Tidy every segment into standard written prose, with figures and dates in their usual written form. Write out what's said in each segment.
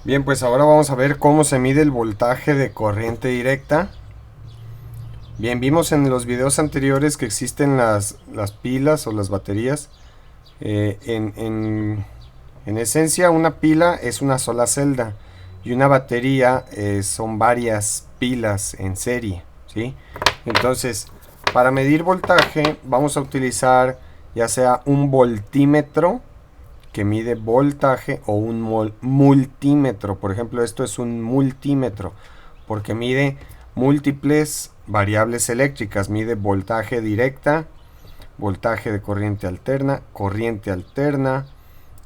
Bien, pues ahora vamos a ver cómo se mide el voltaje de corriente directa. Bien, vimos en los videos anteriores que existen las pilas o las baterías. En esencia, una pila es una sola celda y una batería son varias pilas en serie, ¿sí? Entonces, para medir voltaje vamos a utilizar ya sea un voltímetro que mide voltaje o un multímetro. Por ejemplo, esto es un multímetro porque mide múltiples variables eléctricas. Mide voltaje directa, voltaje de corriente alterna,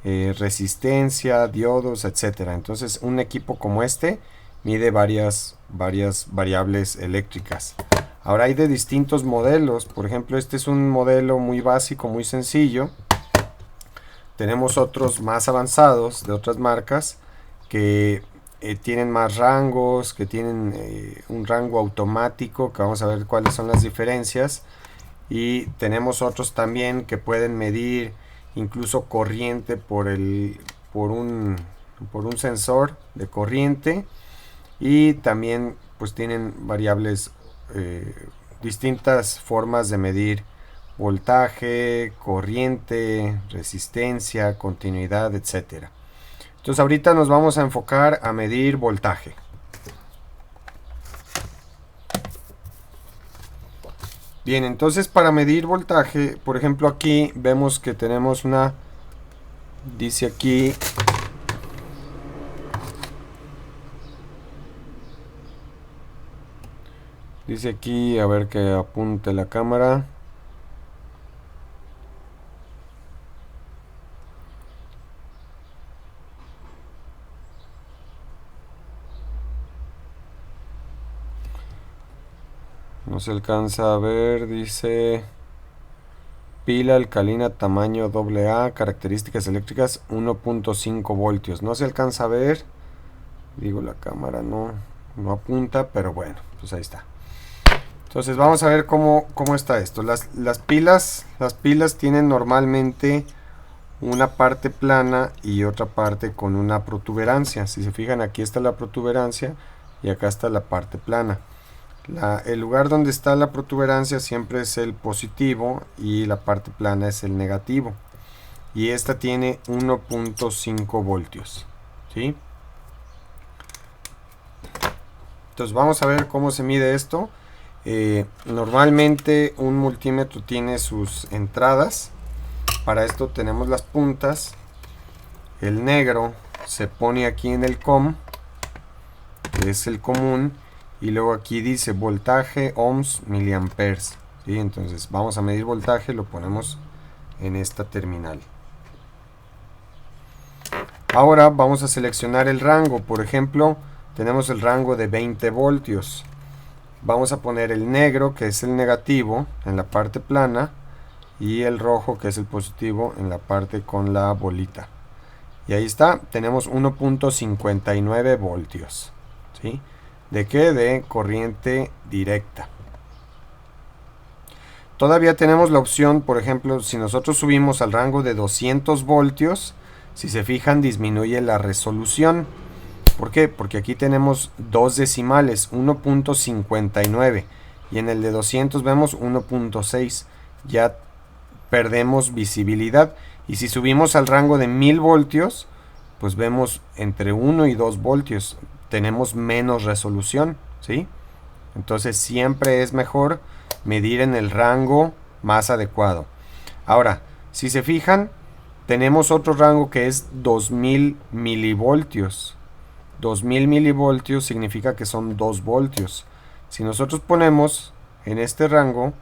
resistencia, diodos, etcétera. Entonces, un equipo como este mide varias variables eléctricas. Ahora hay de distintos modelos. Por ejemplo, este es un modelo muy básico, muy sencillo. Tenemos otros más avanzados de otras marcas que tienen más rangos, que tienen un rango automático, que vamos a ver cuáles son las diferencias. Y tenemos otros también que pueden medir incluso corriente por un sensor de corriente, y también pues tienen variables, distintas formas de medir voltaje, corriente, resistencia, continuidad, etcétera. Entonces ahorita nos vamos a enfocar a medir voltaje. Bien, entonces para medir voltaje, por ejemplo aquí vemos que tenemos dice aquí, a ver que apunte la cámara. No se alcanza a ver, dice pila alcalina tamaño AA, características eléctricas 1.5 voltios. No se alcanza a ver, digo la cámara no apunta, pero bueno, pues ahí está. Entonces vamos a ver cómo está esto. Las pilas tienen normalmente una parte plana y otra parte con una protuberancia. Si se fijan, aquí está la protuberancia y acá está la parte plana. El lugar donde está la protuberancia siempre es el positivo y la parte plana es el negativo. Y esta tiene 1.5 voltios. ¿Sí? Entonces vamos a ver cómo se mide esto. Normalmente un multímetro tiene sus entradas. Para esto tenemos las puntas. El negro se pone aquí en el COM, que es el común. Y luego aquí dice voltaje, ohms, miliamperes. ¿Sí? Entonces vamos a medir voltaje, lo ponemos en esta terminal. Ahora vamos a seleccionar el rango. Por ejemplo, tenemos el rango de 20 voltios. Vamos a poner el negro, que es el negativo, en la parte plana, y el rojo, que es el positivo, en la parte con la bolita. Y ahí está, tenemos 1.59 voltios. ¿Sí? ¿De qué? De corriente directa. Todavía tenemos la opción, por ejemplo, si nosotros subimos al rango de 200 voltios, si se fijan, disminuye la resolución. ¿Por qué? Porque aquí tenemos dos decimales, 1.59, y en el de 200 vemos 1.6. Ya perdemos visibilidad. Y si subimos al rango de 1000 voltios, pues vemos entre 1 y 2 voltios. Tenemos menos resolución, ¿sí? Entonces siempre es mejor medir en el rango más adecuado. Ahora, si se fijan, tenemos otro rango que es 2000 milivoltios. 2000 milivoltios significa que son 2 voltios. Si nosotros ponemos en este rango,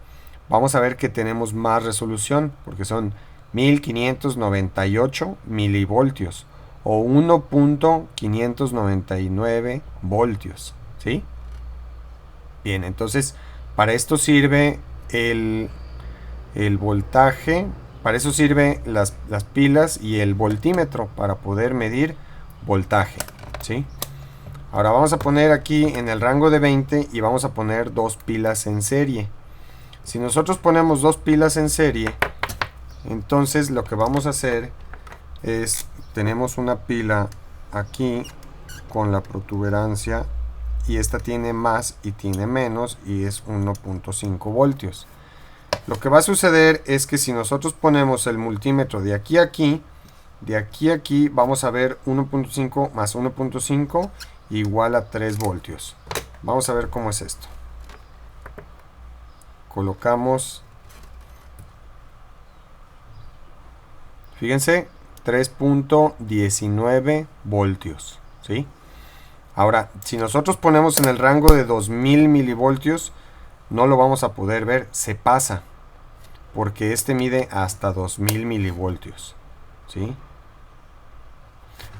vamos a ver que tenemos más resolución, porque son 1598 milivoltios o 1.599 voltios. ¿Sí? Bien, entonces para esto sirve el voltaje, para eso sirve las pilas y el voltímetro, para poder medir voltaje. ¿Sí? Ahora vamos a poner aquí en el rango de 20 y vamos a poner dos pilas en serie. Si nosotros ponemos dos pilas en serie, entonces lo que vamos a hacer es, tenemos una pila aquí con la protuberancia, y esta tiene más y tiene menos, y es 1.5 voltios. Lo que va a suceder es que si nosotros ponemos el multímetro de aquí a aquí, de aquí a aquí, vamos a ver 1.5 más 1.5 igual a 3 voltios. Vamos a ver cómo es esto. Colocamos, fíjense, 3.19 voltios, ¿sí? Ahora, si nosotros ponemos en el rango de 2000 milivoltios, no lo vamos a poder ver, se pasa, porque este mide hasta 2000 milivoltios, ¿sí?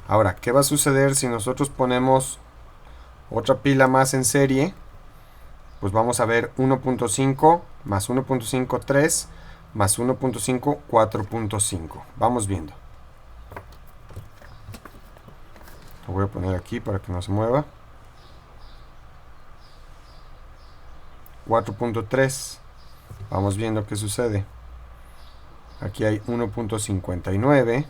Ahora, ¿qué va a suceder si nosotros ponemos otra pila más en serie? Pues vamos a ver 1.5 más 1.5, 3, más 1.5, 4.5. Vamos viendo. Lo voy a poner aquí para que no se mueva. 4.3. Vamos viendo qué sucede. Aquí hay 1.59.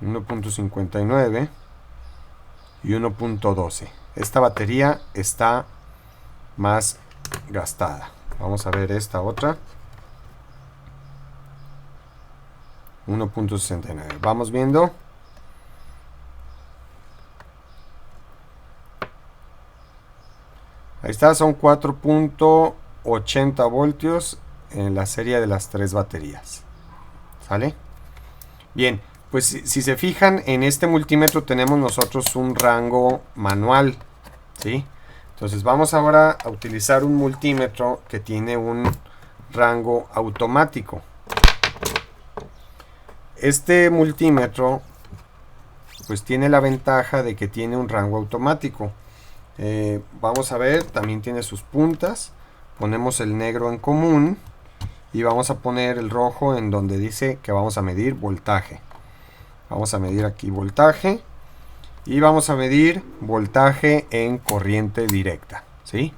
1.59 y 1.12. Esta batería está más gastada. Vamos a ver esta otra. 1.69. Vamos viendo. Ahí está, son 4.80 voltios en la serie de las 3 baterías. ¿Sale? Bien, pues si se fijan, en este multímetro tenemos nosotros un rango manual, ¿sí? Entonces vamos ahora a utilizar un multímetro que tiene un rango automático. Este multímetro pues tiene la ventaja de que tiene un rango automático. Vamos a ver, también tiene sus puntas. Ponemos el negro en común y vamos a poner el rojo en donde dice que vamos a medir voltaje. Vamos a medir aquí voltaje y vamos a medir voltaje en corriente directa, ¿sí?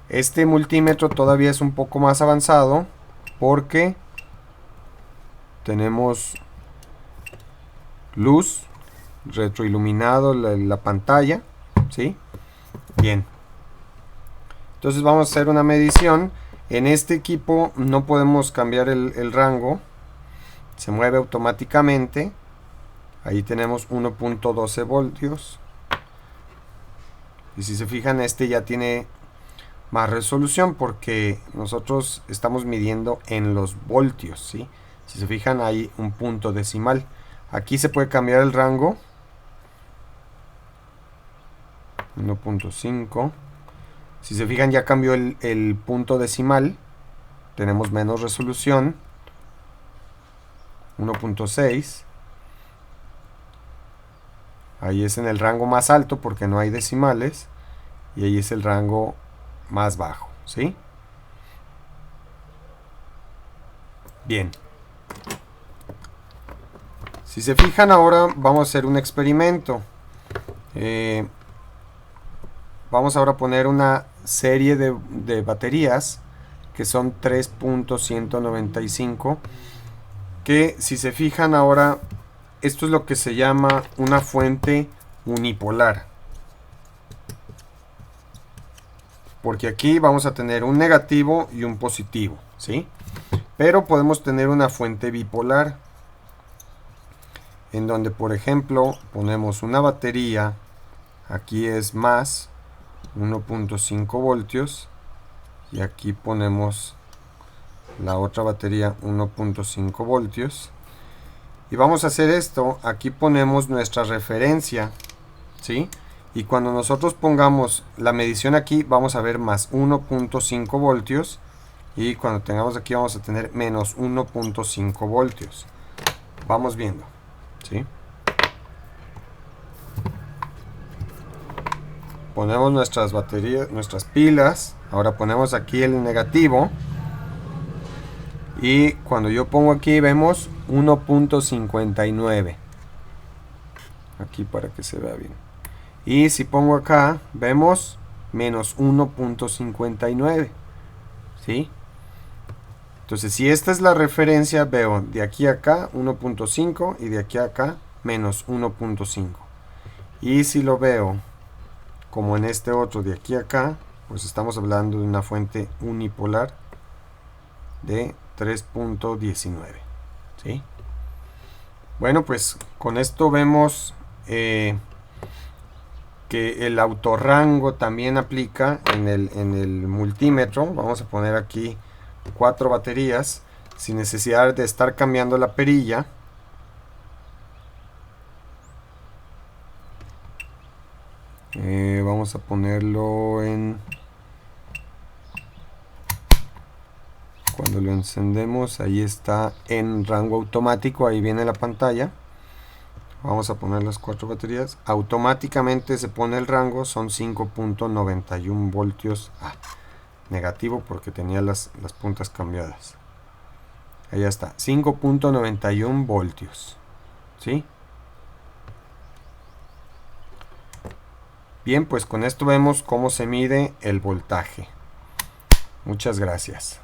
Este multímetro todavía es un poco más avanzado porque tenemos luz, retroiluminado la pantalla, ¿sí? Bien. Entonces vamos a hacer una medición. En este equipo no podemos cambiar el rango. Se mueve automáticamente. Ahí tenemos 1.12 voltios. Y si se fijan, este ya tiene más resolución porque nosotros estamos midiendo en los voltios, ¿sí? Si se fijan, hay un punto decimal. Aquí se puede cambiar el rango. 1.5. Si se fijan, ya cambió el punto decimal. Tenemos menos resolución. 1.6. Ahí es en el rango más alto porque no hay decimales. Y ahí es el rango más bajo, ¿sí? Bien. Si se fijan, ahora vamos a hacer un experimento. Vamos ahora a poner una serie de baterías que son 3.195, que si se fijan ahora, esto es lo que se llama una fuente unipolar, porque aquí vamos a tener un negativo y un positivo, ¿sí? Pero podemos tener una fuente bipolar, en donde por ejemplo ponemos una batería, aquí es más 1.5 voltios y aquí ponemos la otra batería 1.5 voltios y vamos a hacer esto. Aquí ponemos nuestra referencia, ¿sí? Y cuando nosotros pongamos la medición aquí vamos a ver más 1.5 voltios y cuando tengamos aquí vamos a tener menos 1.5 voltios. Vamos viendo, ¿sí? Ponemos nuestras baterías, nuestras pilas. Ahora ponemos aquí el negativo. Y cuando yo pongo aquí vemos 1.59. Aquí para que se vea bien. Y si pongo acá vemos menos 1.59. ¿Sí? Entonces si esta es la referencia, veo de aquí a acá 1.5 y de aquí a acá menos 1.5. Y si lo veo como en este otro de aquí a acá, pues estamos hablando de una fuente unipolar de 3.19. ¿Sí? Bueno, pues con esto vemos que el autorrango también aplica en el multímetro. Vamos a poner aquí 4 baterías sin necesidad de estar cambiando la perilla. Vamos a ponerlo en... Cuando lo encendemos, ahí está en rango automático, ahí viene la pantalla. Vamos a poner las 4 baterías. Automáticamente se pone el rango, son 5.91 voltios. Negativo porque tenía las puntas cambiadas. Ahí está, 5.91 voltios. ¿Sí? Bien, pues con esto vemos cómo se mide el voltaje. Muchas gracias.